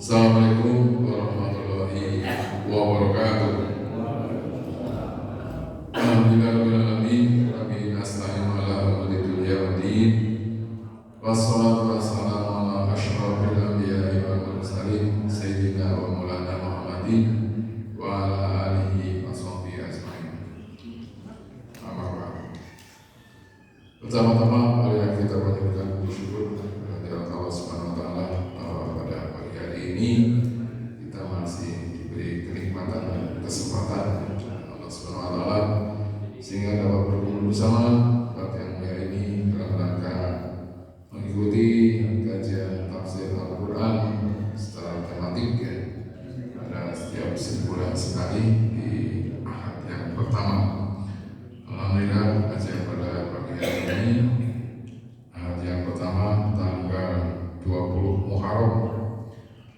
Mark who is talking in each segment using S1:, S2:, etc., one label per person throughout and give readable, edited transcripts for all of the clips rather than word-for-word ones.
S1: Assalamualaikum warahmatullahi wabarakatuh. Alhamdulillahirrahmanirrahim. Rabbi nasta'in ala umuri dunya wa din. Wassalatu wassalamu ala asyrafil anbiya'i wal mursalin sayyidina wa maulana Muhammadin wa ala alihi wa sahbihi ajma'in. Amma ba'du. Pertama-tama marilah kita panjatkan puji syukur kepada Allah Subhanahu wa taala pada pagi hari ini kita masih diberi kenikmatan dan kesempatan Allah Subhanahu wa taala sehingga dapat berkumpul bersama pada yang mulia ini dalam rangka mengikuti kajian tafsir Al-Quran secara tematik ya, pada setiap sebulan sekali di ahad yang pertama. Alhamdulillah kajian pada pagi hari ini ahad yang pertama tanggal 20 Muharram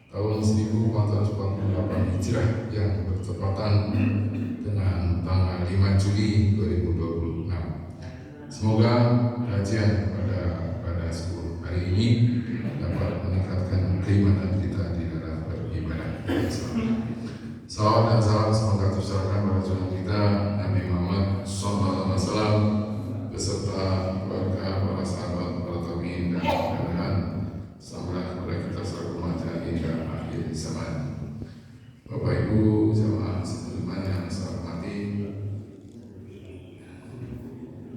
S1: tahun 1448 Hijrah yang bertepatan dengan tanggal 5 Juli 2026. Semoga kajian pada 10 hari ini dapat meningkatkan keimanan kita di dalam beribadah. Salawat dan salam semoga tercurahkan pada junjungan kita Nabi Muhammad SAW beserta keluarga, para sahabat, para tabi'in dan mudah-mudahan sampailah kepada kita selalu remaja hingga akhir zaman. Bapak Ibu jamaah sekalian yang saya hormati,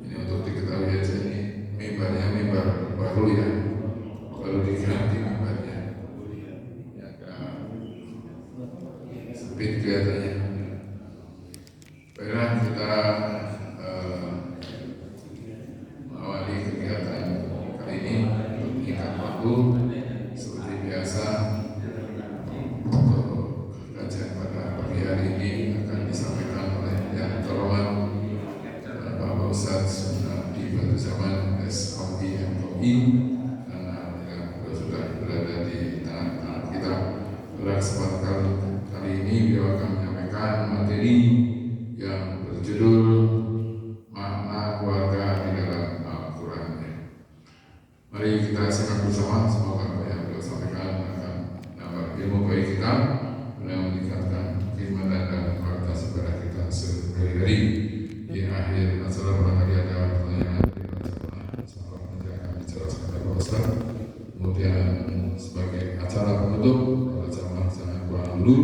S1: ini untuk diketahui aja, ini mimbarnya mimbar baru ya, baru diganti mimbarnya, agak sempit kelihatannya. Baiklah, kita mengawali kegiatan kali ini untuk mengingat waktu seperti biasa. Untuk kajian pada pagi hari ini akan disampaikan oleh yang terhormat Bapak Ustadz di Batu Zaman SOI karena beliau sudah berada di tengah-tengah kita. Pada kesempatan kali ini beliau akan menyampaikan materi yang berjudul makna keluarga di dalam Al-Quran. Mari kita simak bersama, semoga apa yang beliau sampaikan akan menambah ilmu bagi kita, meningkatkan keimanan dan kualitas ibadah kita sehari-hari. Di akhir acara barangkali ada pertanyaan dari para jamaah, semoga nanti akan dijelaskan oleh Pak Ustaz. Kemudian sebagai acara penutup, para jamaah jangan pulang dulu,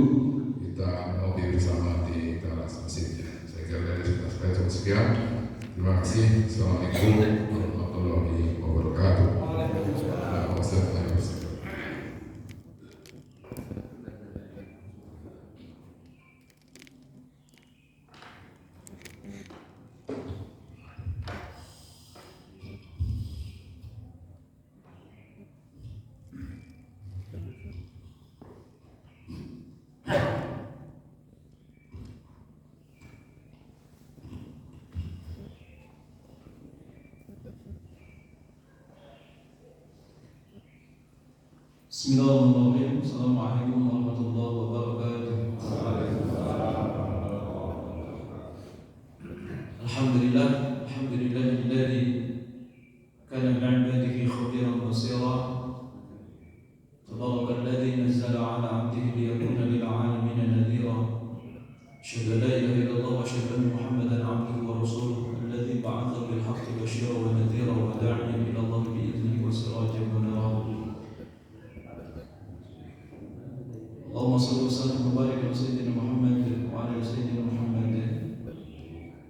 S1: kita ngopi bersama di teras masjid. Saya kira dari saya cukup sekian. Terima kasih. Assalamualaikum warahmatullahi wabarakatuh.
S2: Bismillahirrahmanirrahim. Assalamualaikum warahmatullahi wabarakatuh. Alhamdulillah, alhamdulillahilladzi kana bi'ibadihi khabiran basira. Tabarakalladzi nazzala 'ala 'abdihi liyakuna lil 'alamina nadhira. Asyhadu an la ilaha illallah wa asyhadu anna Muhammadan 'abduhu wa rasuluhu alladzi ba'atha bil haqqi basyiran wa nadhira wa da'iyan ila Allah bi idnihi wa sirajan munira. Allahumma salli wa sallim wa barik ala sayyidina Muhammad wa ala sayyidina Muhammad.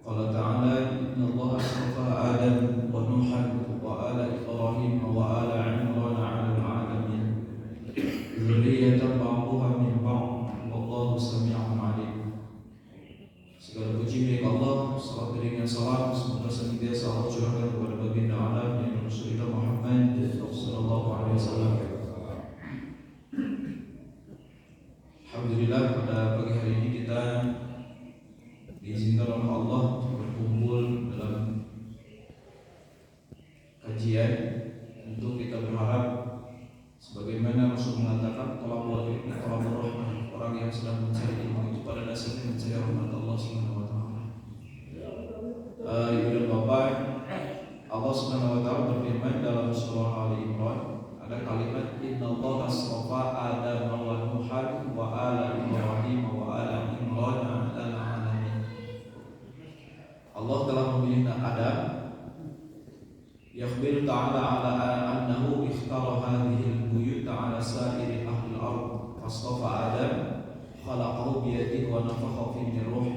S2: Qala ta'ala inna Allah astafa Adam wa Nuhan wa ala Ibrahim wa ala Imran 'ala al-'alamin. Dzurriyyatan ba'dhuha min ba'd wallahu samii'un 'alim. Segala puji milik Allah, salawat dengan salam semoga senantiasa Allah curahkan kepada baginda alam yang Rasulullah Muhammad sallallahu alaihi wasallam. Alhamdulillah pada pagi hari ini kita diizinkan oleh Allah berkumpul dalam kajian. Tentu kita berharap sebagaimana Rasul mengatakan tolabul ilmi tolabul rahmah, orang yang sedang mencari ilmu itu pada dasarnya mencari rahmat Allah Subhanahu wa taala. Ibu dan bapak, Allah Subhanahu wa taala berfirman dalam surah Ali Imran Ada kalimat innallaha astafa Adam wa Nuhan wa ala Ibrahim wa ala Imran 'alal 'alamin. Allah telah memilih Adam. Yakhbiru ta'ala ala annahu ikhtara hadhihi al-buyut 'ala sa'iri ahli al-ard. Fastafa Adam khalaqahu bi yadihi wa nafakha fihi min ruh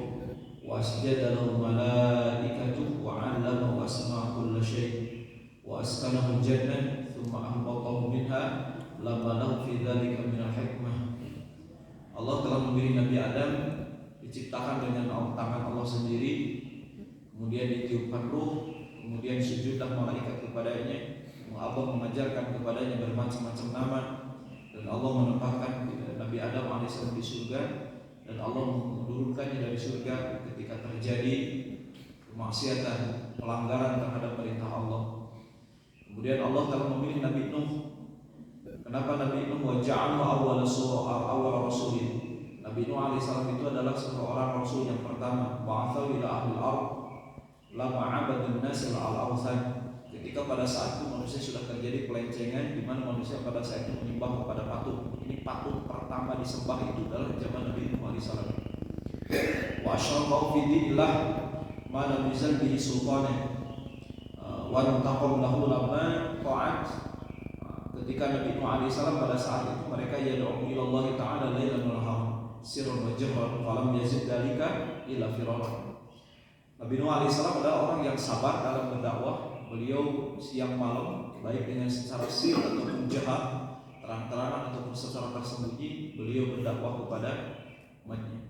S2: wa asjada lahu malaikatu wa 'allamahu asma'a kulli syai' wa askanahu al-jannah thumma ahbatahu minha lamma lahu fi dzalika min al-hikmah. Allah telah memilih Nabi Adam, diciptakan dengan tangan Allah sendiri, kemudian ditiupkan ruh, kemudian sujudlah malaikat kepadanya. Allah mengajarkan kepadanya bermacam-macam nama, dan Allah menempatkan Nabi Adam alaihissalam di surga, dan Allah menurunkannya dari surga ketika terjadi kemaksiatan, pelanggaran terhadap perintah Allah. Kemudian Allah telah memilih Nabi Nuh. Kenapa Nabi Nuh? Wa ja'alna awwal rasulin. Nabi Nuh alaihissalam itu adalah seorang rasul yang pertama. Ba'atsahu ila ahli al-ard lama 'abadun nas al-awthan. Ketika pada saat itu manusia sudah terjadi pelencengan, di mana manusia pada saat itu menyembah kepada patung. Ini patung pertama disembah itu adalah zaman Nabi Nuh alaihissalam. Wa asyraqa fi dinillah ma lam yuzal bihi sultana. Wa taqam lahu lamma ta'at. Ketika Nabi Nuh alaihissalam pada saat itu mereka yad'u ila Allah ta'ala lailan wa naharan sirran wa jahran falam yazid dzalika ila firara. Nabi Nuh alaihissalam adalah orang yang sabar dalam berdakwah. Beliau siang malam, baik dengan secara sir ataupun jahat, terang-terangan ataupun secara tersembunyi, beliau berdakwah kepada umatnya.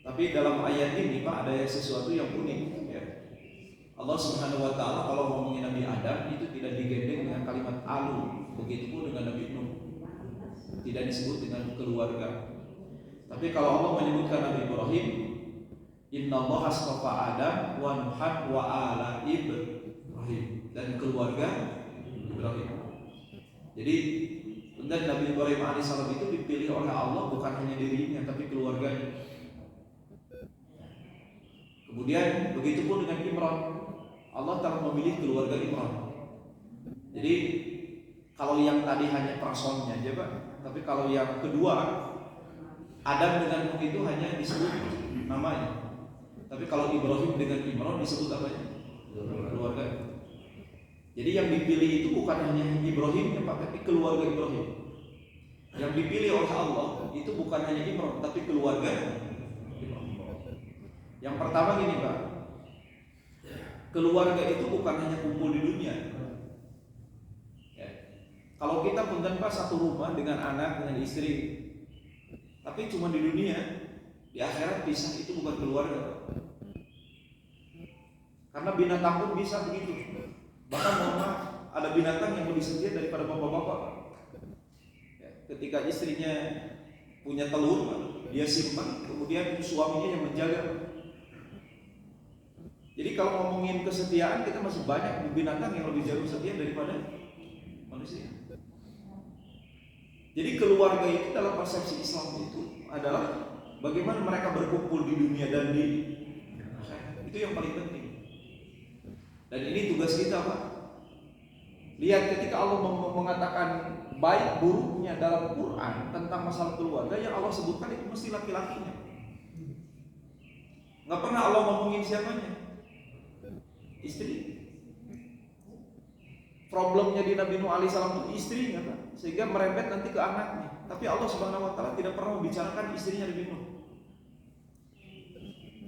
S2: Tapi dalam ayat ini Pak, ada sesuatu yang unik ya. Allah Subhanahu wa taala kalau ngomongin Nabi Adam itu tidak digendeng dengan kalimat alu, begitupun dengan Nabi Nuh. Tidak disebut dengan keluarga. Tapi kalau Allah menyebutkan Nabi Ibrahim, innallaha astafa Adam wa Nuhan wa ala Ibrahim, dan keluarga Ibrahim. Jadi dan Nabi Ibrahim alaihissalam itu dipilih oleh Allah bukan hanya dirinya tapi keluarganya. Kemudian begitupun dengan Imran, Allah telah memilih keluarga Imran. Jadi kalau yang tadi hanya personnya aja Pak, tapi kalau yang kedua Adam dengan Nuh itu hanya disebut namanya. Tapi kalau Ibrahim dengan Imran disebut apanya? Keluarga. Jadi yang dipilih itu bukan hanya Ibrahim ya Pak, tapi keluarga Ibrahim. Yang dipilih oleh Allah itu bukan hanya Imran, tapi keluarga Imran. Yang pertama gini Pak, keluarga itu bukan hanya kumpul di dunia. Ya. Kalau kita punten Pak satu rumah dengan anak, dengan istri, tapi cuma di dunia, di akhirat pisah, itu bukan keluarga. Karena binatang pun bisa begitu. Bahkan mohon maaf, ada binatang yang lebih setia daripada bapak-bapak. Ya, ketika istrinya punya telur, dia simpan, kemudian suaminya yang menjaga. Jadi kalau ngomongin kesetiaan, kita masih banyak binatang yang lebih jauh setia daripada manusia. Jadi keluarga itu dalam persepsi Islam itu adalah bagaimana mereka berkumpul di dunia dan di akhirat. Itu yang paling penting. Dan ini tugas kita Pak. Lihat ketika Allah mengatakan baik buruknya dalam Quran tentang masalah keluarga, yang Allah sebutkan itu mesti laki-lakinya. Gak pernah Allah ngomongin siapanya? Istri. Problemnya di Nabi Nuh alaihissalam itu istrinya Pak, sehingga merembet nanti ke anaknya. Tapi Allah Subhanahu wa taala tidak pernah membicarakan istrinya Nabi Nuh.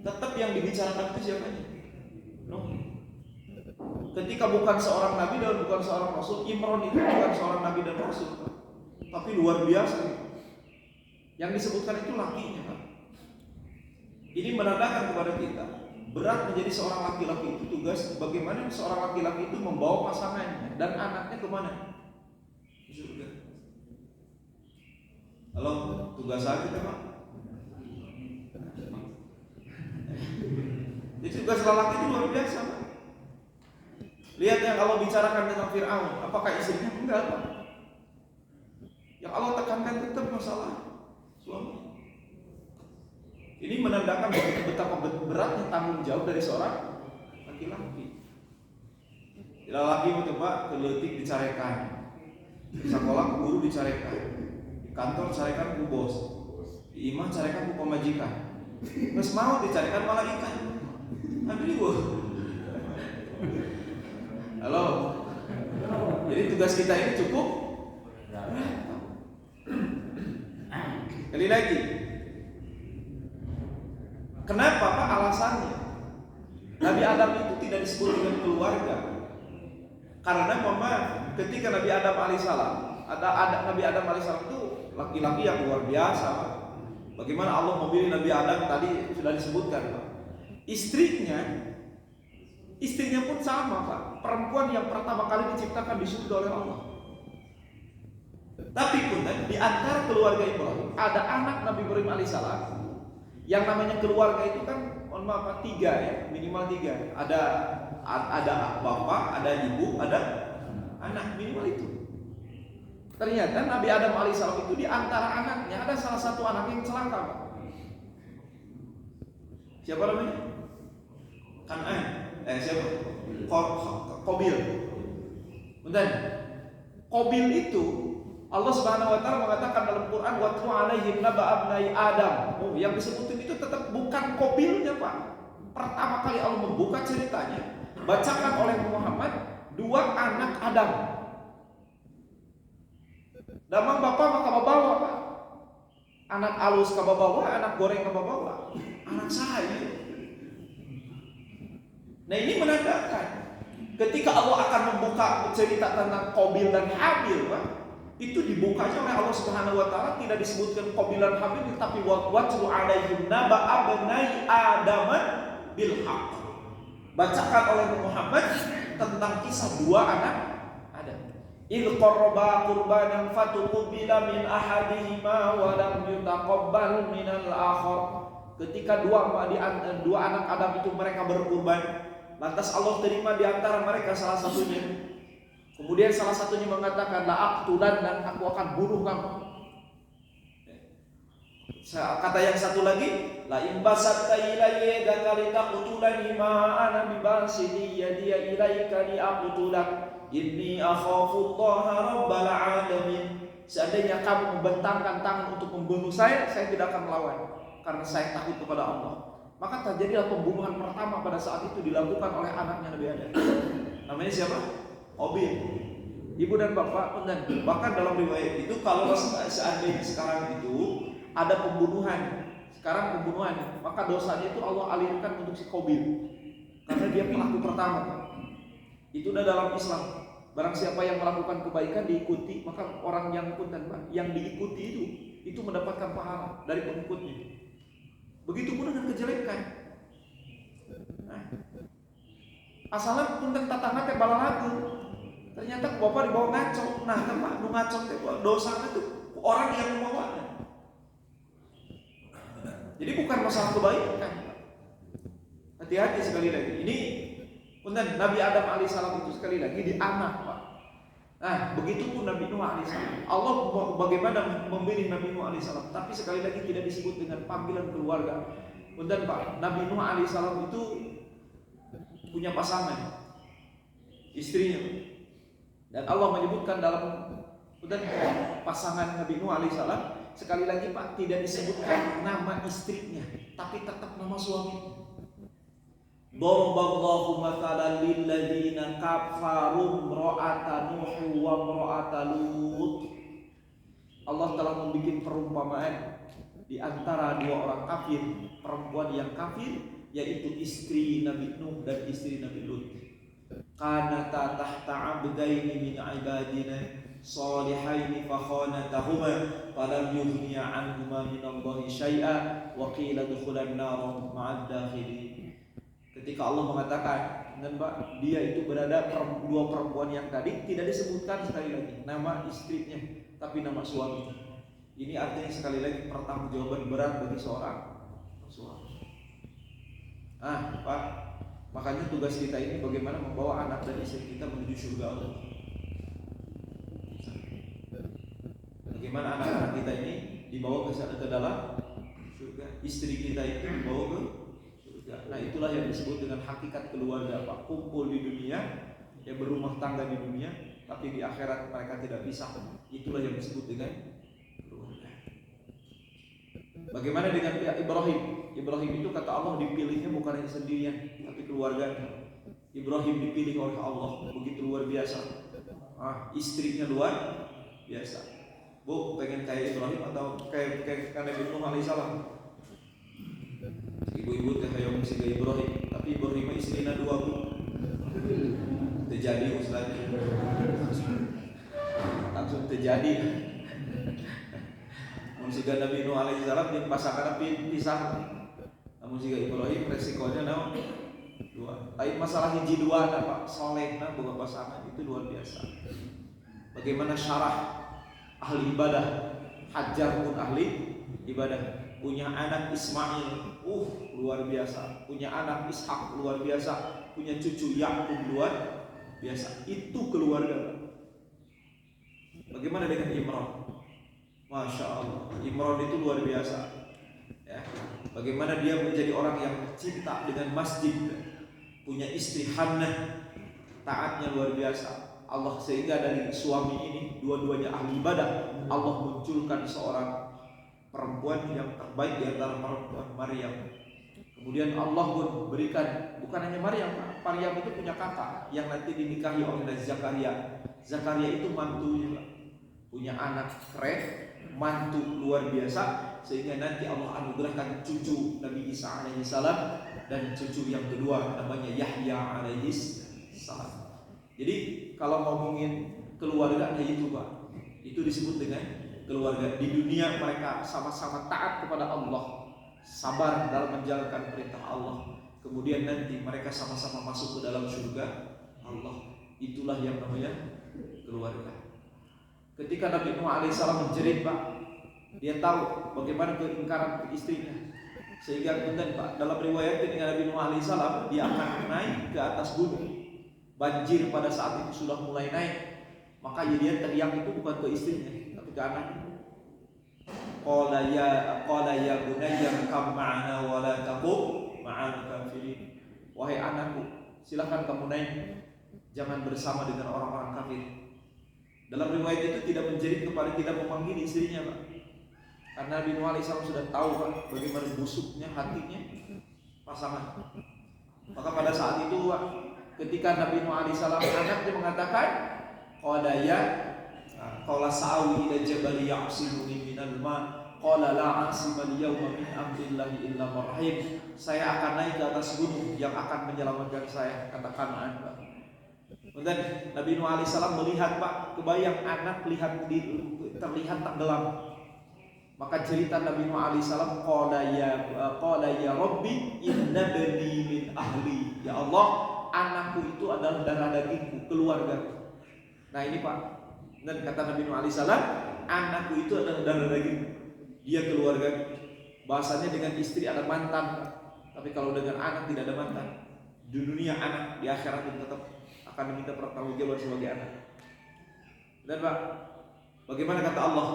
S2: Tetap yang dibicarakan itu siapanya? Nuh. Ketika bukan seorang nabi dan bukan seorang rasul, Imran itu bukan seorang nabi dan rasul, tapi luar biasa. Yang disebutkan itu lakinya, Pak. Ini menandakan kepada kita berat menjadi seorang laki-laki itu tugas. Bagaimana seorang laki-laki itu membawa pasangannya dan anaknya kemana? Di surga. Halo, tugas saya kita Pak. Jadi tugas lelaki itu luar biasa Pak. Lihat yang Allah bicarakan tentang Fir'aun, apakah istrinya? Enggak Pak. Yang Allah tekankan tetap masalah suami. Ini menandakan betapa beratnya tanggung jawab dari seorang laki-laki. Laki itu Pak, keletik dicarekan. Di sekolah guru dicarekan, di kantor carekan ku bos, di imah carekan ku pemajikan. Terus mau dicarikan malah ikan. Aduh ibu. Halo. Jadi tugas kita ini cukup. Kali lagi. Kenapa Pak alasannya? Nabi Adam itu tidak disebut dengan keluarga. Karena ketika Nabi Adam alaihissalam, Nabi Adam alaihissalam itu laki-laki yang luar biasa, Pak. Bagaimana Allah memilih Nabi Adam tadi sudah disebutkan, Pak. Istrinya pun sama, Pak. Perempuan yang pertama kali diciptakan di surga oleh Allah. Tapi pun di antara keluarga Ibrahim ada anak Nabi Ibrahim alaihissalam yang namanya keluarga itu kan, mohon maaf, 3 ya, minimal 3. Ada bapak, ada ibu, ada anak, minimal itu. Ternyata Nabi Adam alaihissalam itu di antara anaknya ada salah satu anak yang celaka, Pak. Siapa namanya? Kan'an. Siapa? Qabil. Bentar. Qabil itu Allah Subhanahu wa taala mengatakan dalam Quran watlu alaihim naba abnai Adam. Oh, yang disebutin itu tetap bukan Qabilnya, Pak. Pertama kali Allah membuka ceritanya, bacakan oleh Muhammad 2 anak Adam. Damang bapak maka bawa, Pak. Anak alus ke bawa, anak goreng ke bawa. Anak saya. Nah, ini menandakan ketika Allah akan membuka cerita tentang Qabil dan Habil, Pak, itu dibukanya oleh Allah Subhanahu wa taala tidak disebutkan Qabil dan Habil, tapi watlu alaihim naba abnai Adam bil haqq. Bacakan oleh Muhammad tentang kisah 2 anak Adam. Il qarraba qurbanan fatuqbila min ahadihima wa lam yutaqabbal min al-akhar. Ketika 2 anak Adam itu mereka berkurban, lantas Allah terima di antara mereka salah satunya. Kemudian salah satunya mengatakan la aqtulan, dan aku akan bunuh kamu. Kata yang satu lagi, la in basatta ilayya dakalita qutulani ma ana bibasidi yadiya ilaika li aqtulak inni akhafu Allah rabbal alamin. Seandainya kamu membentangkan tangan untuk membunuh saya tidak akan melawan karena saya takut kepada Allah. Maka terjadilah pembunuhan pertama pada saat itu dilakukan oleh anaknya Nabi Adam. Namanya siapa? Qabil. Ibu dan bapak, dan bahkan dalam riwayat itu kalau seandainya sekarang itu ada pembunuhan, maka dosanya itu Allah alirkan untuk si Qabil karena dia pelaku pertama. Itu udah dalam Islam. Barang siapa yang melakukan kebaikan diikuti, maka orang yang diikuti itu mendapatkan pahala dari pengikutnya. Begitupun dengan kejelekan. Nah, asalnya punten tatangna teh bala lagu. Ternyata bapak dibawa ngaco. Nah, kan Pak, nu ngaco teh dosanya tuh orang yang membawanya. Jadi bukan masalah kebaikan. Hati-hati sekali lagi. Ini punten Nabi Adam alaihissalam itu sekali lagi di anak, Pak. Nah, begitupun Nabi Nuh alaihissalam. Allah bagaimana memilih Nabi Nuh alaihissalam, tapi sekali lagi tidak disebut dengan panggilan keluarga. Punten Pak, Nabi Nuh alaihissalam itu punya pasangan, istrinya. Dan Allah menyebutkan dalam pasangan Nabi Nuh alaihissalam, sekali lagi Pak, tidak disebutkan nama istrinya, tapi tetap nama suami. Daraballahu mathalan lil ladzina kafaru imra'ata Nuh wa imra'ata Lut. Allah telah membuat perumpamaan di antara 2 orang kafir, perempuan yang kafir, yaitu istri Nabi Nuh dan istri Nabi Lut. Kanata tahta 'abdaini min 'ibadina shalihaini fa khanatahuma falam yughniya 'anhuma min Allahi syai'a wa qila dukhulan nar ma'ad dakhilin. Ketika Allah mengatakan, dan Pak, dia itu berada 2 perempuan yang tadi tidak disebutkan sekali lagi nama istrinya, tapi nama suami. Ini artinya sekali lagi pertanggungjawaban berat bagi seorang suami. Pak, makanya tugas kita ini bagaimana membawa anak dan istri kita menuju surga Allah. Bagaimana anak-anak kita ini dibawa ke dalam surga, istri kita itu dibawa ke surga. Nah, itulah yang disebut dengan hakikat keluarga, Pak. Kumpul di dunia, yang berumah tangga di dunia, tapi di akhirat mereka tidak bisa. Itulah yang disebut dengan keluarga. Bagaimana dengan Ibrahim? Ibrahim itu kata Allah dipilihnya bukan hanya sendirian, tapi keluarganya. Ibrahim dipilih oleh Allah, begitu luar biasa. Istrinya luar biasa. Bu, pengen kayak Ibrahim atau kayak Nabi Nuh alaihissalam? Ibu-ibu teh kayak mesti kayak Ibrahim, tapi Ibrahim istrinya 2 bu. Terjadi Ustaz. Langsung terjadi. Mesti Nabi Nuh alaihissalam di pasangan pisah. Namun jika Ibrahim resikonya naon? 2. Lain masalah hiji 2 Pak soleh bukan pasangan itu luar biasa. Bagaimana syarah ahli ibadah, Hajar pun ahli ibadah, punya anak Ismail, luar biasa, punya anak Ishak luar biasa, punya cucu Yakub luar biasa. Itu keluarga. Bagaimana dengan Imran? Masya Allah, Imran itu luar biasa. Ya. Bagaimana dia menjadi orang yang cinta dengan masjid, punya istri Hannah, taatnya luar biasa. Allah sehingga dari suami ini dua-duanya ahli ibadah, Allah munculkan seorang perempuan yang terbaik di antara perempuan, Maryam. Kemudian Allah pun berikan bukan hanya Maryam itu punya kakak yang nanti dinikahi oleh Zakaria. Zakaria itu mantunya, punya anak keren, mantu luar biasa, sehingga nanti Allah anugerahkan cucu Nabi Isa alaihissalam dan cucu yang kedua namanya Yahya alaihissalam. Jadi kalau ngomongin keluarga itu Pak, itu disebut dengan keluarga. Di dunia mereka sama-sama taat kepada Allah, sabar dalam menjalankan perintah Allah. Kemudian nanti mereka sama-sama masuk ke dalam surga Allah. Itulah yang namanya keluarga. Ketika Nabi Nuh alaihissalam menjerit Pak, dia tahu bagaimana keingkaran istrinya, sehingga kemudian Pak dalam riwayat dengan Nabi Nuh alaihissalam dia akan naik ke atas gunung. Banjir pada saat itu sudah mulai naik, maka dia teriak itu bukan ke istrinya, tapi ke anaknya. Qala ya bunayya kam ma'ana wa la taqum ma'al kafirin. Wahai anakku, silakan kamu naik, jangan bersama dengan orang-orang kafir. Dalam riwayat itu tidak menjerit kepada tidak memanggil istrinya Pak, karena Nabi Nuh alaihissalam sudah tahu Pak bagaimana busuknya hatinya pasangan. Maka pada saat itu Pak, ketika Nabi Nuh alaihissalam anaknya mengatakan qala sa'awi ila jabali ya'simuni minal ma qala la 'asima al-yawma min amrillahi illa man rahim. Saya akan naik ke atas gunung yang akan menyelamatkan saya, kata Kanaan Pak. Kemudian Nabi Nuh alaihissalam melihat Pak, kebayang anak terlihat tenggelam. Maka cerita Nabi Nuh alaihissalam qala ya rabbi inna bani min ahli. Ya Allah, anakku itu adalah darah dagingku, keluarga. Nah ini Pak, dan kata Nabi Nuh alaihissalam, anakku itu adalah darah dagingku, dia keluarga. Bahasanya dengan istri ada mantan, tapi kalau dengan anak tidak ada mantan. Di dunia anak, di akhirat pun tetap akan diminta pertanggungjawaban sebagai anak. Dan Pak, bagaimana kata Allah?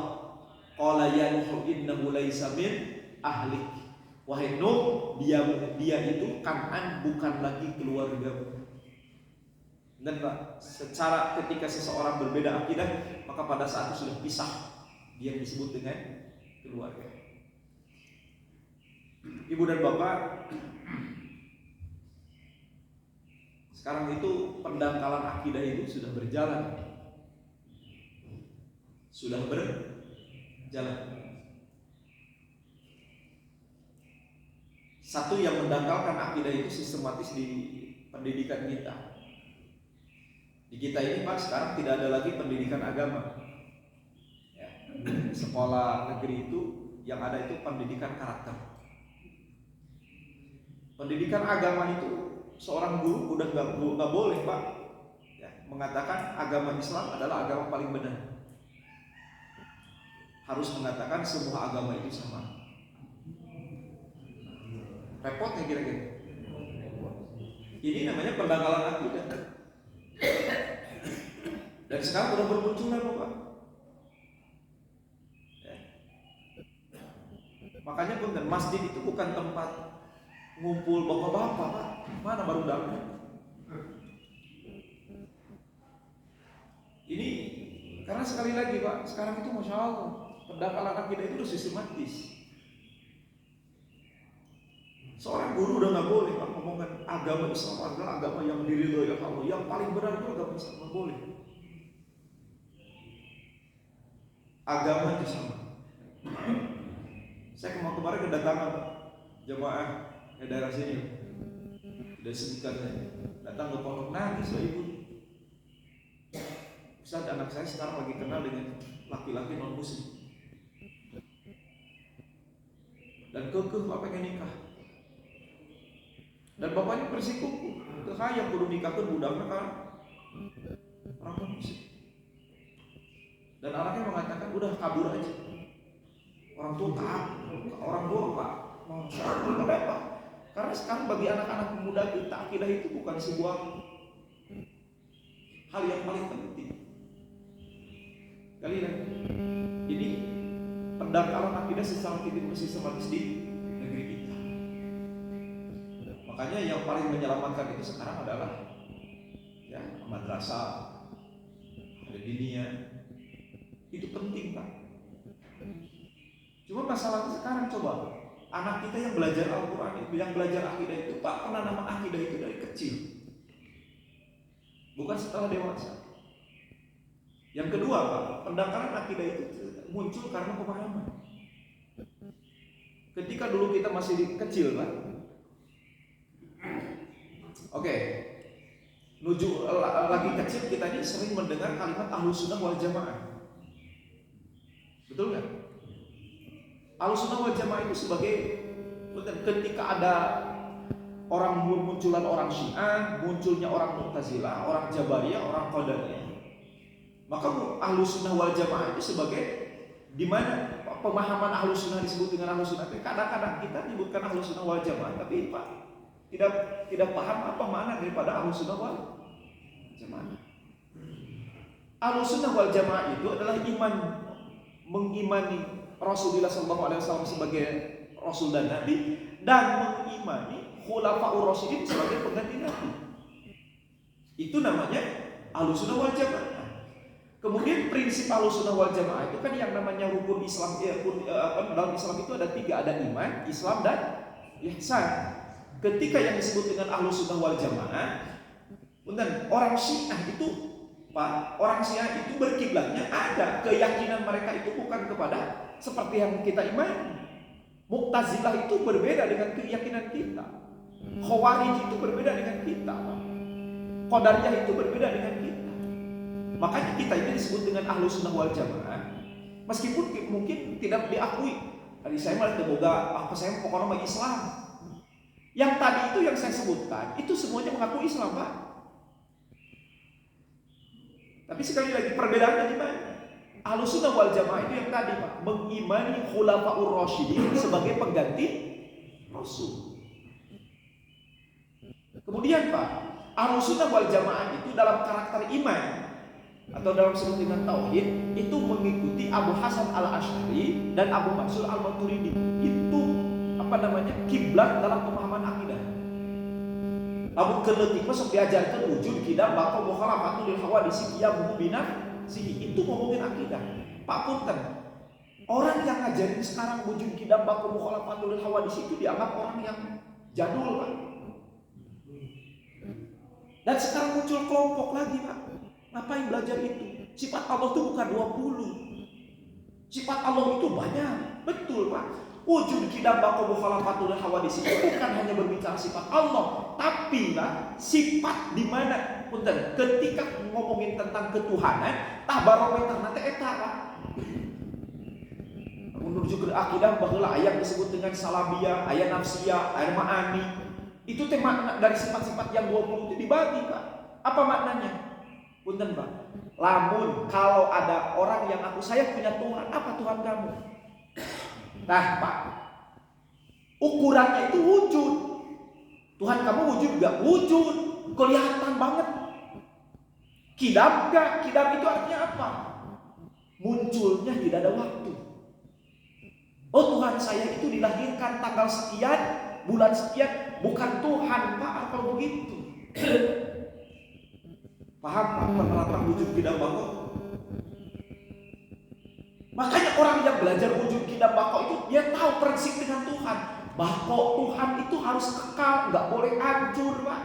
S2: Qala ya Nuh innahu laysa min ahlik. Wahai Nuh, dia itu Kan'an bukan lagi keluargamu. Dan Pak, secara ketika seseorang berbeda akidah, maka pada saat itu sudah pisah, dia disebut dengan keluarga. Ibu dan Bapak, sekarang itu pendangkalan akidah itu sudah berjalan. Satu yang mendangkalkan akidah itu sistematis di pendidikan kita. Di kita ini Pak sekarang tidak ada lagi pendidikan agama. Ya, sekolah negeri itu yang ada itu pendidikan karakter. Pendidikan agama itu seorang guru udah nggak boleh Pak ya, mengatakan agama Islam adalah agama paling benar. Harus mengatakan semua agama itu sama. Repotnya kira-kira. Ini namanya pendangkalan akidah. Dan sekarang sudah bermunculan Pak. Ya. Makanya benar, masjid itu bukan tempat ngumpul bapak-bapak Pak. Mana baru datang? Karena sekali lagi Pak, sekarang itu Masya Allah, pendangkalan akidah itu udah sistematis. Seorang guru udah nggak boleh Pak ngomongkan agama Islam adalah agama yang diridhoi oleh Allah, yang paling benar itu agama Islam, nggak boleh. Agama itu sama. Saya kemarin kedatangan jemaah di daerah sini, dari sebutkan saya datang ke pondok, nangis lah ibu. Ustaz, anak saya sekarang lagi kenal dengan laki-laki non muslim dan kekeh Pak pengen nikah. Dan bapaknya bersikukuh, yang kudu nikahkan budaknya kan orang non muslim. Dan anaknya mengatakan udah kabur aja. Orang tua Pak, Masya Allah, kenapa? Karena sekarang bagi anak-anak muda kita akidah itu bukan sebuah hal yang paling penting. Kali ini pendangkalan akidah secara sistematis di negeri kita. Makanya yang paling menyelamatkan itu sekarang adalah ya madrasah, ada diniyah. Itu penting Pak. Cuma masalahnya sekarang coba anak kita yang belajar Al-Quran itu, yang belajar akidah itu Pak pernah nama akidah itu dari kecil, bukan setelah dewasa. Yang kedua Pak, pendangkalan akidah itu muncul karena pemahaman. Ketika dulu kita masih kecil Pak, oke, nuju lagi kecil kita ini sering mendengar kalimat Ahlussunnah wal Jamaah. Betul nggak? Ahlussunnah wal Jamaah itu sebagai ketika ada orang munculan orang Syiah, munculnya orang Mu'tazilah, orang Jabariyah, orang Qadariyah, maka Ahlussunnah wal Jamaah itu sebagai di mana pemahaman Ahlussunnah disebut dengan Ahlussunnah. Kadang-kadang kita menyebutkan Ahlussunnah wal Jamaah, tapi Pak tidak paham apa makna daripada Ahlussunnah wal Jamaah. Ahlussunnah wal Jamaah itu adalah mengimani Rasulullah SAW sebagai Rasul dan Nabi, dan mengimani Khulafaur Rasyidin sebagai pengganti Nabi. Itu namanya Ahlussunnah wal Jamaah. Kemudian prinsip Ahlussunnah wal Jamaah itu kan yang namanya rukun Islam. Dalam Islam itu ada 3, ada iman, Islam, dan ihsan. Ketika yang disebut dengan Ahlussunnah wal Jamaah, orang Syiah itu Pak, orang Syiah itu berkiblatnya ada keyakinan mereka itu bukan kepada seperti yang kita imani. Mu'tazilah itu berbeda dengan keyakinan kita. Khawarij itu berbeda dengan kita. Qadariyah itu berbeda dengan kita. Makanya kita ini disebut dengan Ahlussunnah wal Jamaah, meskipun mungkin tidak diakui. Tadi saya malah terboga, saya pokoknya mau Islam. Yang tadi itu yang saya sebutkan, itu semuanya mengaku Islam Pak. Tapi sekali lagi perbedaannya di mana? Ahlussunnah wal Jamaah itu yang tadi Pak, mengimani Khulafaur Rasyidin sebagai pengganti Rasul. Kemudian Pak, Ahlussunnah wal Jamaah itu dalam karakter iman atau dalam sebut dengan tauhid itu mengikuti Abu Hasan al-Asy'ari dan Abu Mansur al-Maturidi. Itu kiblat dalam pemahaman akidah. Abu Keletik masuk diajarkan wujud kita bakal mukhalafatu lil hawadits qiyamuhu bina sihi. Itu ngomongin akidah. Pak Punten, orang yang ngajarin sekarang wujud kita bakal mukhalafatu lil hawadits itu dianggap orang yang jadul Pak. Dan sekarang muncul kelompok lagi Pak. Ngapain belajar itu? Sifat Allah itu bukan 20. Sifat Allah itu banyak. Betul Pak. Wujud kidam bako mukhalafatul hawadits itu bukan hanya berbicara sifat Allah, tapi lah sifat di mana punten ketika ngomongin tentang ketuhanan tah barometer nanti eta Pak. Menuju ke akidah baheula ayat disebut dengan salabiyah, ayat nafsiyah, ayat ma'ani. Itu tema dari sifat-sifat yang 20 itu dibagi Pak. Apa maknanya? Punten Pak. Lamun kalau ada orang yang saya punya Tuhan, apa Tuhan kamu? Nah Pak, ukurannya itu wujud. Tuhan kamu wujud gak? Wujud, kelihatan banget. Kidam gak? Kidam itu artinya apa? Munculnya tidak ada waktu. Oh Tuhan saya itu dilahirkan tanggal sekian, bulan sekian. Bukan Tuhan Pak, kalau begitu. Paham Pak, penerapan wujud kidam banget.
S3: belajar wujud qidam baqo itu dia tahu prinsip dengan Tuhan. Baqo Tuhan itu harus kekal, nggak boleh hancur, Pak.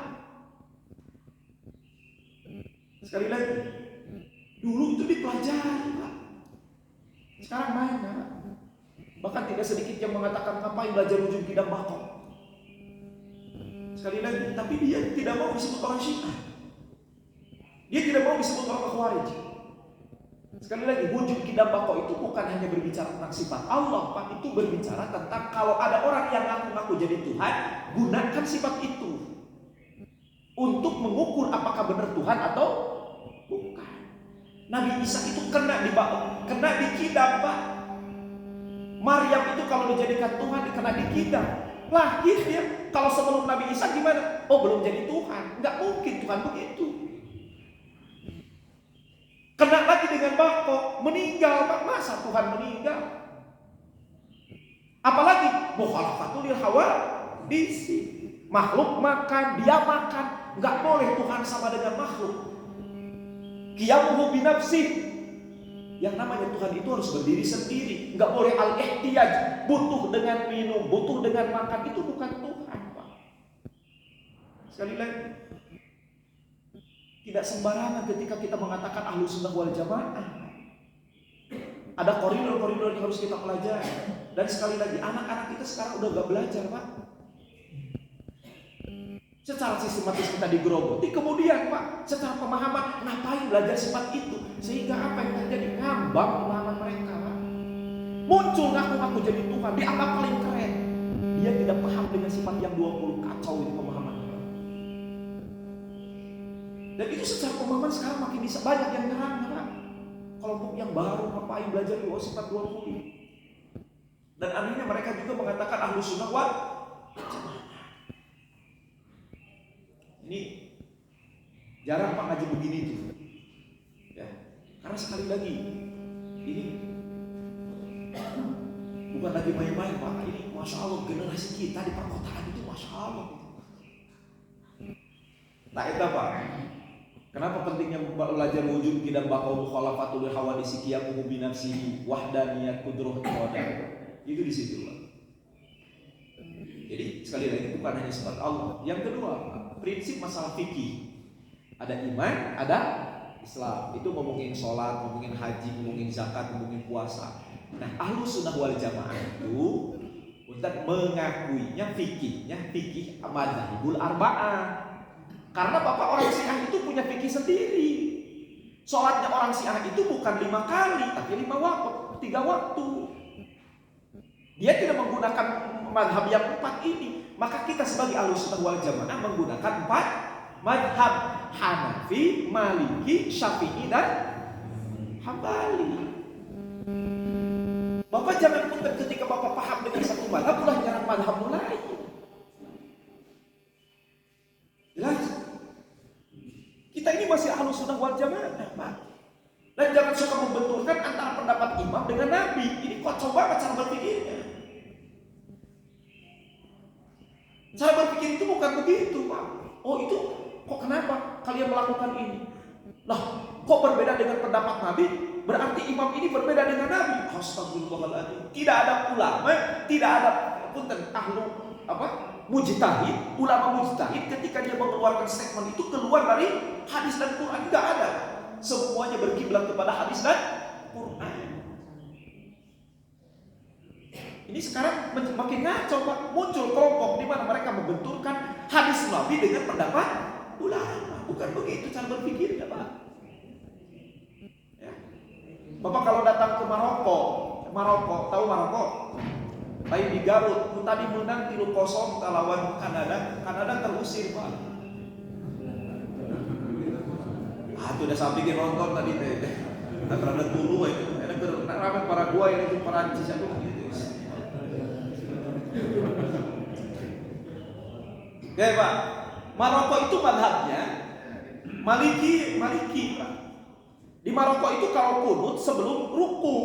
S3: Sekali lagi, dulu itu dipelajari, Pak. Sekarang mana? Bahkan tidak sedikit yang mengatakan ngapain belajar wujud qidam baqo. Sekali lagi, tapi dia tidak mau disebut orang Syiah. Dia tidak mau disebut orang Khawarij. Sekali lagi, wujud qidam baqo itu bukan hanya berbicara tentang sifat Allah, Pak. Itu berbicara tentang kalau ada orang yang ngaku-ngaku jadi Tuhan, gunakan sifat itu untuk mengukur apakah benar Tuhan atau bukan. Nabi Isa itu kena di qidam, Pak. Maryam itu kalau dijadikan Tuhan dikena di qidam. Lahir dia. Kalau sebelum Nabi Isa gimana? Oh, belum jadi Tuhan. Enggak mungkin Tuhan begitu. Kena lagi dengan baqo, meninggal, Pak. Masa Tuhan meninggal? Apalagi mukhalafatul lil hawa disi. Makhluk makan, dia makan. Enggak boleh Tuhan sama dengan makhluk. Qiyamuhu binafsih. Yang namanya Tuhan itu harus berdiri sendiri. Enggak boleh al-ihtiyaj, butuh dengan minum, butuh dengan makan. Itu bukan Tuhan, Pak. Sekali lagi, tidak sembarangan ketika kita mengatakan Ahlus Sunnah wal Jamaah. Ada koridor-koridor yang harus kita pelajari. Dan sekali lagi, anak-anak kita sekarang udah gak belajar, Pak. Secara sistematis kita digerogoti. Kemudian, Pak, secara pemahaman, ngapain belajar sifat itu? Sehingga apa yang terjadi? Ngambang pemahaman mereka, Pak. Muncul ngaku-ngaku jadi Tuhan, dianggap paling keren. Dia tidak paham dengan sifat yang 20. Kacau itu pemahaman. Dan itu secara pemahaman sekarang makin bisa banyak yang nyerang, Pak. Kelompok yang baru ngapain belajar di sifat 20. Dan akhirnya mereka juga mengatakan Ahlus Sunnah wal Jamaah. Ini jarang Pak ngaji begini tuh. Ya, karena sekali lagi ini bukan lagi main-main, Pak. Ini Masya Allah generasi kita di perkotaan itu Masya Allah. Nah itu Pak. Kenapa pentingnya belajar wujud qidam baqo mukhalafatul hawadits qiyamuhu bi nafsihi wahdaniyat qudrah irodah. Itu di situ, Pak. Jadi sekali lagi bukan hanya sifat Allah. Yang kedua, Pak, prinsip masalah fikih. Ada iman, ada Islam. Itu ngomongin sholat, ngomongin haji, ngomongin zakat, ngomongin puasa. Nah, Ahlus Sunnah wal Jamaah itu Ustaz mengakuinya fikihnya fikih madzhabul arba'ah. Karena Bapak orang Syiah itu punya fikih sendiri. Sholatnya orang Syiah itu bukan 5 kali, tapi 5 waktu, 3 waktu. Dia tidak menggunakan madhab yang 4 ini. Maka kita sebagai Ahlus Sunnah wal Jamaah menggunakan 4 madhab: Hanafi, Maliki, Syafi'i, dan Hambali. Bapak jangan punten ketika Bapak paham dengan satu madhab ulah nyerang madhab lain. Jelas? Kita ini masih Ahlus Sunnah wal Jamaah, Pak. Dan jangan suka membenturkan antara pendapat imam dengan nabi. Ini kocok banget cara berpikirnya. Cara berpikir itu bukan begitu, Pak. Oh itu, kok kenapa kalian melakukan ini? Lah, kok berbeda dengan pendapat nabi? Berarti imam ini berbeda dengan nabi. Astagfirullahaladzim. Tidak ada ulama, tidak ada punten mujtahid, ulama mujtahid ketika dia mengeluarkan statement itu keluar dari hadis dan Quran. Tidak ada. Semuanya berkiblat kepada hadis dan Quran. Ini sekarang makin ngaco, Pak. Muncul kelompok di mana mereka membenturkan hadis Nabi dengan pendapat ulama. Bukan begitu cara berpikirnya, Pak. Ya. Bapak kalau datang ke Maroko, tahu Maroko? Lain di Garut, tadi menang 3-0 lawan Kanada. Kanada terusir, Pak. Itu udah sampai nonton tadi teh. Karena dulu itu, ada ramai Paraguay itu Perancis itu gitu. Oke, Pak. Maroko itu madhabnya Maliki, Pak. Di Maroko itu kalau kunut sebelum ruku,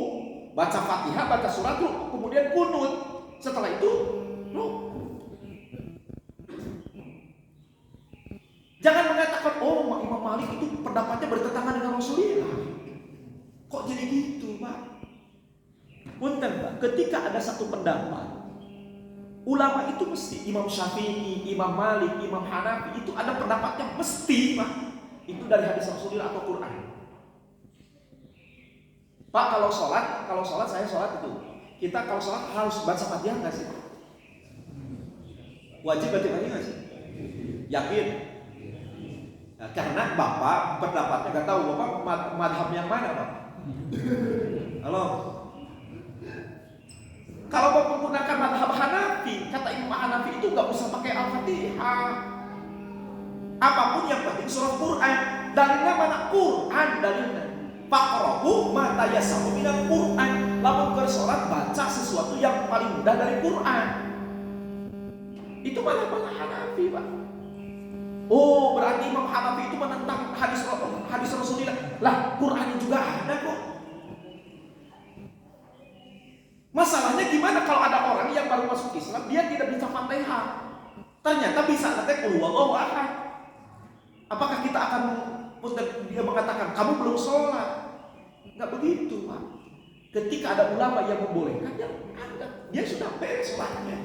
S3: baca Fatihah, baca surat ruku, kemudian kunut. Setelah itu ruku. Jangan mengatakan, oh Imam Malik itu pendapatnya bertentangan dengan Rasulullah. Kok jadi gitu, Pak? Punten Pak, ketika ada satu pendapat, ulama itu mesti Imam Syafi'i, Imam Malik, Imam Hanafi itu ada pendapatnya mesti Pak. Itu dari hadis Rasulullah atau Quran. Pak, kalau sholat saya sholat itu. Kita kalau sholat harus baca Fatihah nggak sih? Wajib baca Fatihah nggak sih? Yakin? Nah, karena Bapak pendapatnya nggak tahu Bapak madhab yang mana Pak? Halo? Kalau Bapak menggunakan madhab Hanafi, kata Imam Hanafi itu nggak usah pakai Al-Fatihah. Apapun yang penting surah Quran. Dalilnya mana? Quran dalilnya. Faqra'u ma tayassaru minal Quran. Lamun bersolat baca sesuatu yang paling mudah dari Quran. Itu madhab Hanafi Pak. Oh, berarti Imam Hanafi itu menentang hadis Rasulullah. Lah, Quran juga ada kok. Masalahnya gimana kalau ada orang yang baru masuk Islam, dia tidak bisa Fatihah. Ternyata bisa nanti qul huwallahu ahad. Apakah kita akan dia mengatakan kamu belum sholat? Enggak begitu, Pak. Ketika ada ulama yang membolehkan, dia sudah beres sholatnya.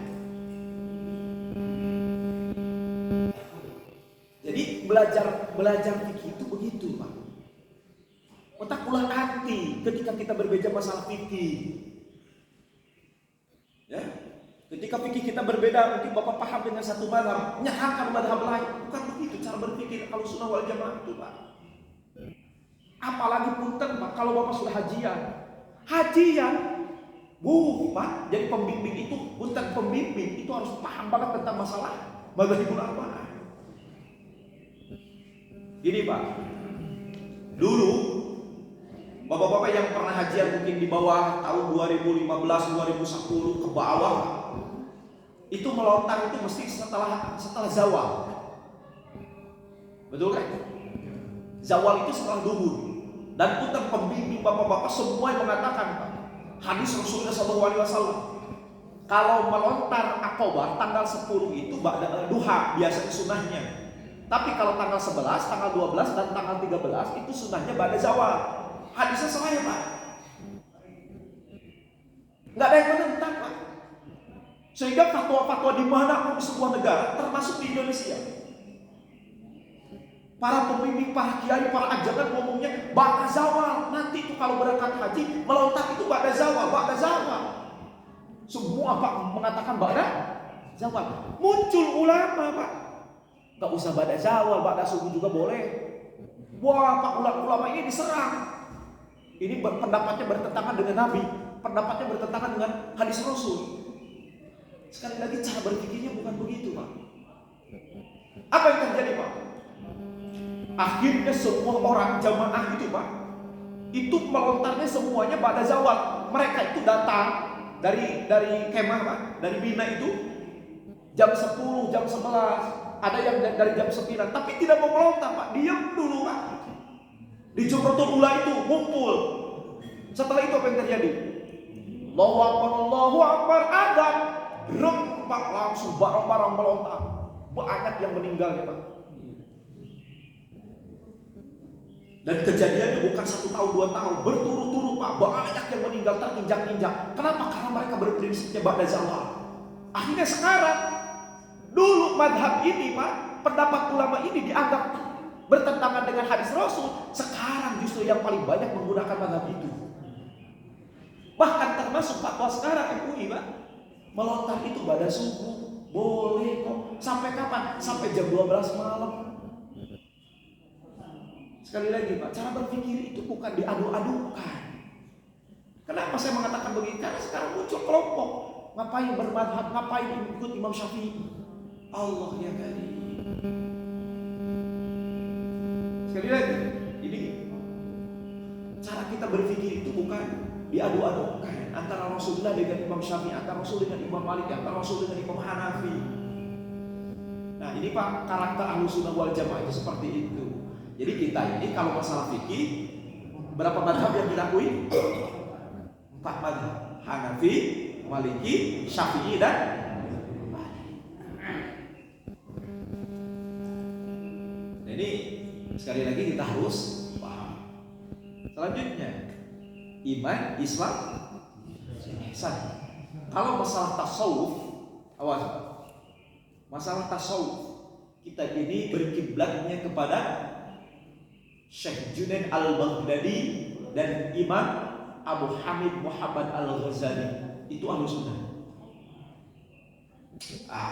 S3: Jadi belajar fikih itu begitu, Pak. Otak-ulah hati ketika kita berbeda masalah fikih. Ya, ketika fikih kita berbeda, mungkin Bapak paham dengan satu mazhab, menyalahkan mazhab lain. Bukan begitu cara berpikir kalau sunnah wal jamaah itu, Pak. Apalagi punten, Pak, kalau Bapak sudah hajian, Pak, jadi pembimbing itu, punten pembimbing itu harus paham banget tentang masalah mazhabul arba'ah. Gini Pak, dulu bapak-bapak yang pernah hajian mungkin di bawah tahun 2015-2010 ke bawah, itu melontar itu mesti setelah zawal. Betul kan? Zawal itu setelah duhur. Dan punten pembimbing bapak-bapak semua yang mengatakan Pak, hadis Rasulullah SAW, kalau melontar Aqobah tanggal 10 itu ba'da duha biasanya sunnahnya. Tapi kalau tanggal 11, tanggal 12 dan tanggal 13 itu sunnahnya ba'da zawal. Hadisnya sahih Pak. Nggak ada yang menentang Pak. Sehingga fatwa-fatwa di mana pun di sebuah negara, termasuk di Indonesia, para pembimbing, para kiai, para ajaran ngomongnya ba'da zawal. Nanti itu kalau berangkat haji melontar itu ba'da zawal. Semua Pak mengatakan ba'da zawal. Muncul ulama Pak, nggak usah ba'da zawal, ba'da subuh juga boleh. Wah Pak, ulama ini diserang. Ini pendapatnya bertentangan dengan Nabi, pendapatnya bertentangan dengan hadis Rasul. Sekali lagi cara berpikirnya bukan begitu Pak. Apa yang terjadi Pak? Akhirnya semua orang jamaah itu Pak, itu melontarnya semuanya pada zawal. Mereka itu datang dari kemah Pak, dari Mina itu jam 10, jam 11. Ada yang dari jam 9, tapi tidak mau melontar Pak, diam dulu Pak. Di Jumratul Ula itu ngumpul. Setelah itu apa yang terjadi? Allahu Akbar, azan. Pak, langsung barang-barang melontar. Banyak yang meninggal ya Pak. Dan kejadiannya bukan 1 tahun 2 tahun, berturut-turut Pak, banyak yang meninggal terinjak-injak. Kenapa? Karena mereka berprinsipnya ba'da zawal. Akhirnya sekarang, dulu madhab ini Pak, pendapat ulama ini dianggap bertentangan dengan hadis Rasul. Sekarang justru yang paling banyak menggunakan madhab itu. Bahkan termasuk fatwa sekarang MUI Pak, melontar itu pada subuh boleh kok. Sampai kapan? Sampai jam 12 malam. Sekali lagi Pak, cara berpikir itu bukan diadu-adukan. Kenapa saya mengatakan begini? Karena sekarang muncul kelompok ngapain bermadhab, ngapain ikut Imam Syafi'i. Allah ya Karim. Sekali lagi, ini cara kita berpikir itu bukan diadu-adukan antara Rasulullah dengan Imam Syafi'i, antara Rasul dengan Imam Malik, antara Rasul dengan Imam Hanafi. Nah ini Pak, karakter Ahlussunnah wal Jamaah itu seperti itu. Jadi kita ini kalau masalah fikih, berapa mazhab yang diakui? 4 mazhab: Hanafi, Maliki, Syafi'i dan ini sekali lagi kita harus paham. Selanjutnya, iman, Islam, ihsan. Kalau masalah tasawuf, awas. Masalah tasawuf, kita ini berkiblatnya kepada Syekh Junaid Al-Baghdadi dan Imam Abu Hamid Muhammad Al-Ghazali. Itu ahlu sunnah.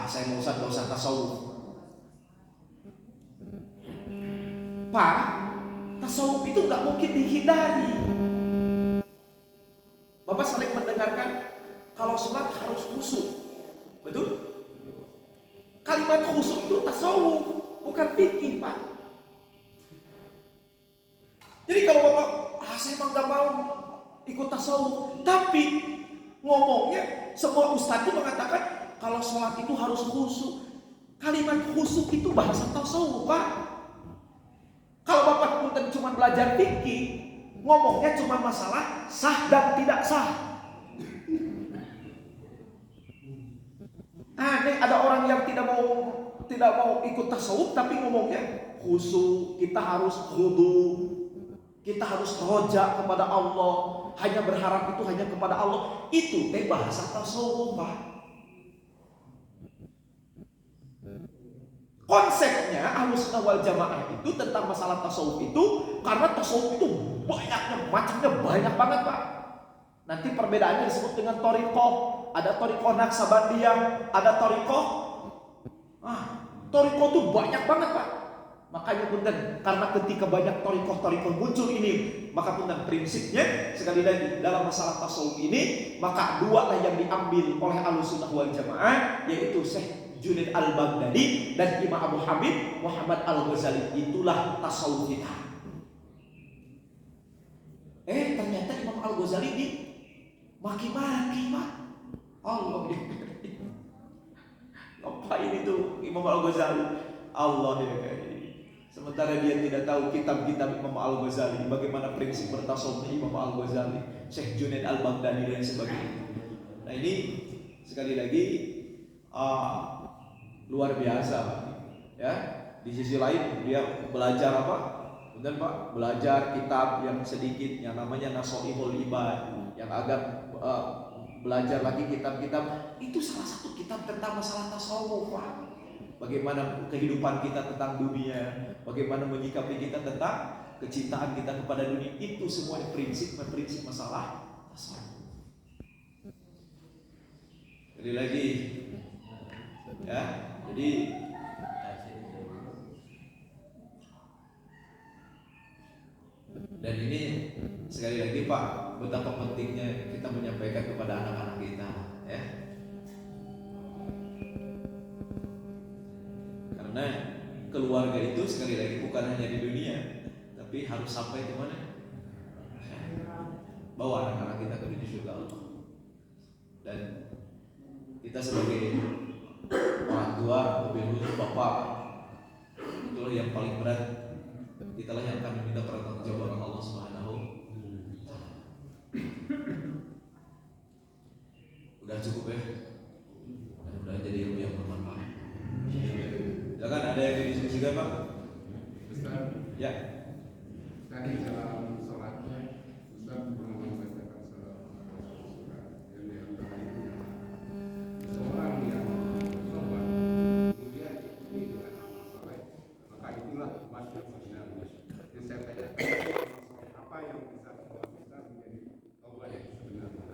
S3: Saya mau usah tasawuf. Pak, tasawuf itu nggak mungkin dihindari. Bapak sering mendengarkan kalau sholat harus khusyuk, betul? Kalimat khusyuk itu tasawuf, bukan fikih, Pak. Jadi kalau Bapak, saya emang gak mau ikut tasawuf, tapi ngomongnya semua ustadz mengatakan kalau sholat itu harus khusyuk. Kalimat khusyuk itu bahasa tasawuf, Pak. Kalau Bapak punten cuma belajar fikih, ngomongnya cuma masalah sah dan tidak sah. Aneh, ada orang yang tidak mau ikut tasawuf tapi ngomongnya khusyuk, kita harus khudu, kita harus roja kepada Allah, hanya berharap itu hanya kepada Allah. Itu bahasa tasawuf, Pak. Konsepnya Ahlussunnah wal Jamaah itu tentang masalah tasawuf itu, karena tasawuf itu macamnya banyak banget, Pak. Nanti perbedaannya disebut dengan thariqah. Ada thariqah Naqsabandiyah, ada thariqah. Thariqah itu banyak banget, Pak. Makanya punten, karena ketika banyak thariqah muncul ini, maka punten prinsipnya sekali lagi dalam masalah tasawuf ini, maka dua lah yang diambil oleh Ahlussunnah wal Jamaah, yaitu Syekh Junaid Al-Baghdadi dan Imam Abu Hamid Muhammad Al-Ghazali. Itulah tasawuf kita. Ternyata Imam Al-Ghazali ini maki-maki, Pak. Allah, ngapain itu Imam Al-Ghazali? Allah ya kayak ini. Sementara dia tidak tahu kitab-kitab Imam Al-Ghazali, bagaimana prinsip bertasawufnya Imam Al-Ghazali, Syekh Junaid Al-Baghdadi dan sebagainya. Nah ini sekali lagi luar biasa, Pak. Ya, di sisi lain dia belajar apa? Benar, Pak, belajar kitab yang sedikit yang namanya Nasoihul Ibad, yang agak belajar lagi kitab-kitab. Itu salah satu kitab tentang masalah tasawuf, Pak. Bagaimana kehidupan kita tentang dunia, bagaimana menyikapi kita tentang kecintaan kita kepada dunia. Itu semua prinsip masalah tasawuf. Jadi lagi ya, jadi dan ini sekali lagi, Pak, betapa pentingnya kita menyampaikan kepada anak-anak kita, ya. Karena keluarga itu sekali lagi bukan hanya di dunia, tapi harus sampai di mana? Bawa anak-anak kita ke dunia surga Allah. Dan kita sebagai orang tua, ibu, bapak, itulah yang paling berat. Kitalah yang akan meminta pertanggungjawaban Allah Subhanahu. Udah cukup ya. Mudah-mudahan jadi ilmu yang bermanfaat. Silakan, ada yang didiskusikan, Pak?
S1: Ustaz.
S3: Ya.
S1: Tadi dalam sholatnya Ustaz belum membacakan surah yang seorang yang bertobat kemudian ini dengan amal soleh, maka itulah umat yang sebenarnya. Jadi saya tanya, apa yang bisa menjadi taubat yang sebenarnya?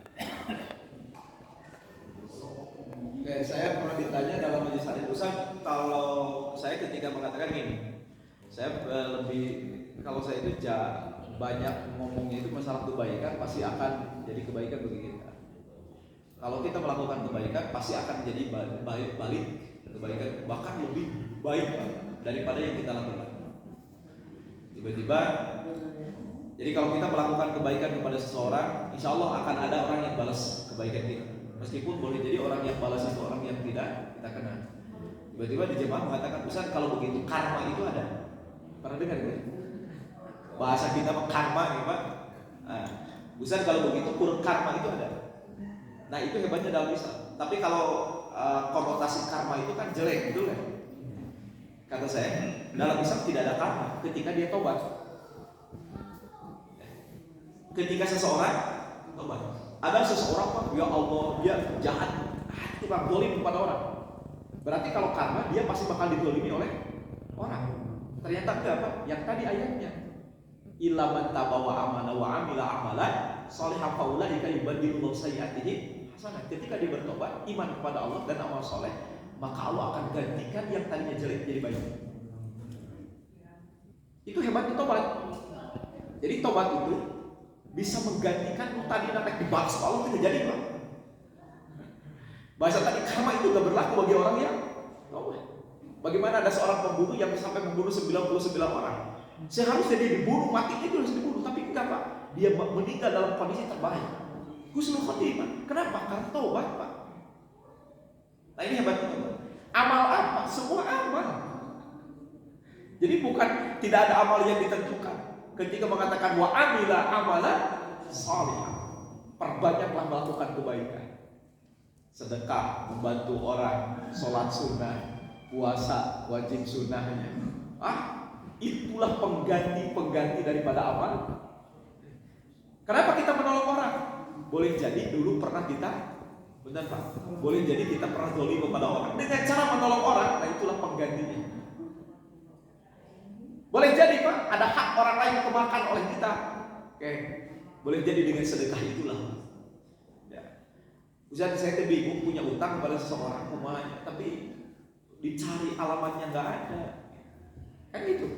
S3: Oke, saya pernah ditanya dalam majelis hadis Ustaz, kalau saya ketika mengatakan ini, saya kalau saya itu banyak ngomongnya itu masalah kebaikan, pasti akan jadi kebaikan bagi kita. Kalau kita melakukan kebaikan, pasti akan jadi balik kebaikan, bahkan lebih baik daripada yang kita lakukan. Tiba-tiba, jadi kalau kita melakukan kebaikan kepada seseorang, insya Allah akan ada orang yang balas kebaikan kita. Meskipun boleh jadi orang yang balas itu orang yang tidak kita kenal. Tiba-tiba di jemaah mengatakan, Ustaz, kalau begitu karma itu ada. Pernah dengar ya? Bahasa kita karma nih, Pak. Ustaz, kalau begitu karma itu ada. Nah, itu hebatnya dalam Islam. Tapi kalau konotasi karma itu kan jelek, gitu kan? Kata saya, dalam Islam tidak ada karma ketika dia tobat. Ketika seseorang tobat. Ada seseorang Pak, ya Allah, dia jahat, tukang zalim kepada orang. Berarti kalau karma dia pasti bakal dizalimi oleh orang. Ternyata enggak Pak, yang tadi ayatnya. Illa man taba wa amana wa amila amalan sholihan fa ulaika yubaddilullahu sayyi'atihim hasanat. Ketika dia bertobat, iman kepada Allah dan amal soleh, maka Allah akan gantikan yang tadinya jelek jadi baik. Itu hebatnya tobat. Jadi tobat itu bisa menggantikan tadi namanya dibalas Allah tidak jadi Pak. Bahasa tadi karma itu gak berlaku bagi orang yang tobat. Bagaimana ada seorang pembunuh yang sampai membunuh 99 orang. Seharusnya dia dibunuh, matinya itu harus dibunuh, tapi enggak Pak. Dia meninggal dalam kondisi terbaik. Husnul khotimah. Kenapa? Karena tobat Pak. Nah ini hebatnya Pak. Amal apa? Semua amal. Jadi bukan tidak ada amal yang ditentukan. Ketika mengatakan wa amila amalan sholihah, perbanyaklah melakukan kebaikan. Sedekah, membantu orang, sholat sunnah, puasa wajib sunnahnya. Itulah pengganti daripada amal. Kenapa kita menolong orang? Boleh jadi dulu pernah kita, benar Pak, boleh jadi kita pernah zalim kepada orang. Dengan cara menolong orang, nah itulah penggantinya. Boleh jadi Pak, ada hak orang lain kemakan oleh kita. Oke, boleh jadi dengan sedekah itulah. Ya. Misalnya saya bingung punya utang kepada seseorang rumahnya, tapi dicari alamatnya nggak ada. Kan itu.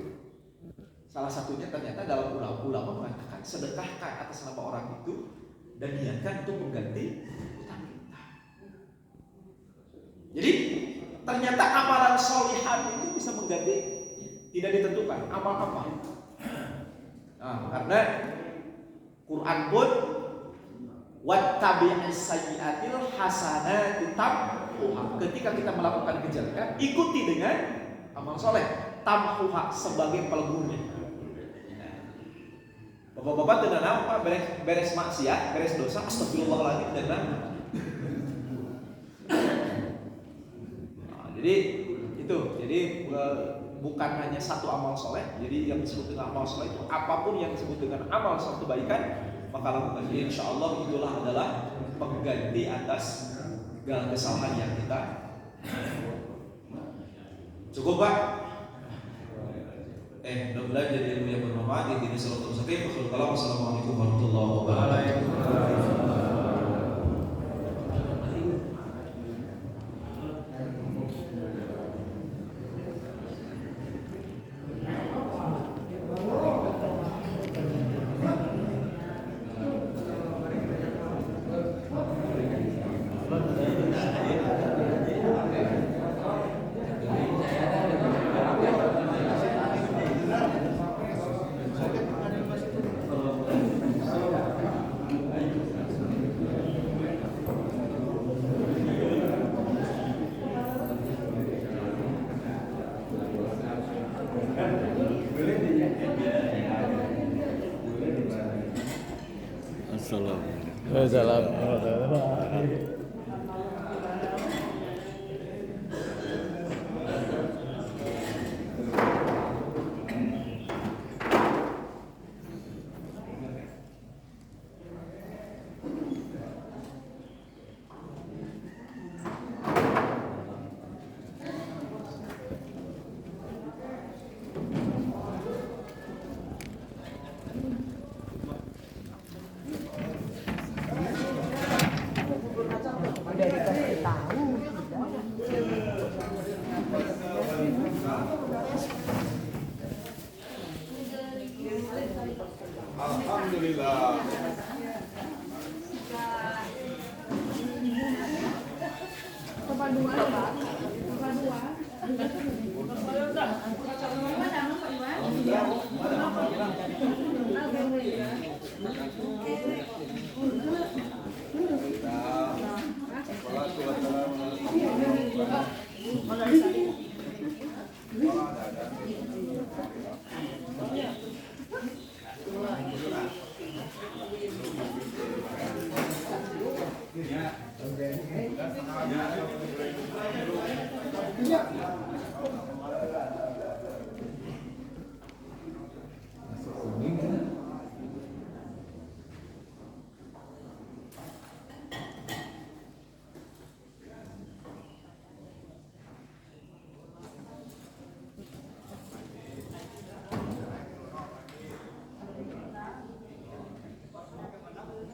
S3: Salah satunya ternyata dalam ulama mengatakan sedekahkan atas nama orang itu dan niatkan untuk mengganti utang kita. Jadi ternyata amalan sholihan itu bisa mengganti, tidak ditentukan amal apa. Nah, karena Quran pun wattabi'is sayyi'atil hasanati tamhuha. Ketika kita melakukan kejelekan, ikuti dengan amal soleh. Tamhuha sebagai peleburnya. Bapak-bapak dengan apa? Beres maksiat, beres dosa, astagfirullahaladzim dan jadi itu. Jadi bukan hanya satu amal soleh. Jadi yang disebut dengan amal soleh itu apapun yang disebut dengan amal suatu kebaikan, maka lakukan. Insya Allah itulah adalah pengganti atas segala kesalahan yang kita. Cukup Pak? Mudah-mudahan jadi ilmu yang bermanfaat. Ini sallallahu alaihi wasallam. Wassalamualaikum warahmatullahi wabarakatuh.
S4: Assalamualaikum.
S1: Alhamdulillah.
S4: Alhamdulillah.